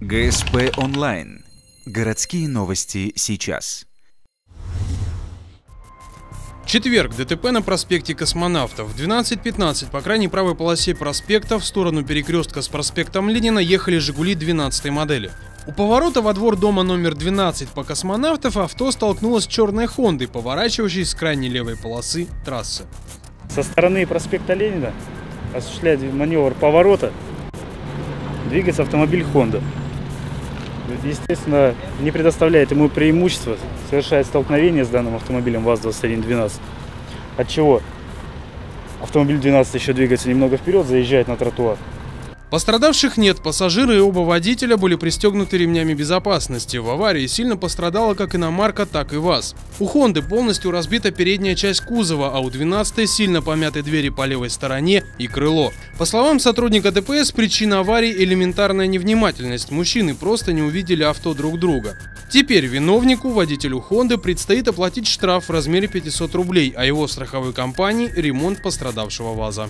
ГСП онлайн. Городские новости сейчас. Четверг. ДТП на проспекте Космонавтов. В 12:15 по крайней правой полосе проспекта в сторону перекрестка с проспектом Ленина ехали «Жигули» 12-й модели. У поворота во двор дома номер 12 по Космонавтов авто столкнулось с черной «Хондой», поворачивающей с крайней левой полосы трассы. Со стороны проспекта Ленина осуществляет маневр поворота, двигается автомобиль «Хонда». Естественно, не предоставляет ему преимущества, совершает столкновение с данным автомобилем ВАЗ-2112. Отчего автомобиль 12 еще двигается немного вперед, заезжает на тротуар. Пострадавших нет, пассажиры и оба водителя были пристегнуты ремнями безопасности. В аварии сильно пострадала как иномарка, так и ВАЗ. У «Хонды» полностью разбита передняя часть кузова, а у 12-й сильно помяты двери по левой стороне и крыло. По словам сотрудника ДПС, причина аварии – элементарная невнимательность. Мужчины просто не увидели авто друг друга. Теперь виновнику, водителю «Хонды», предстоит оплатить штраф в размере 500 рублей, а его страховой компании – ремонт пострадавшего ВАЗа.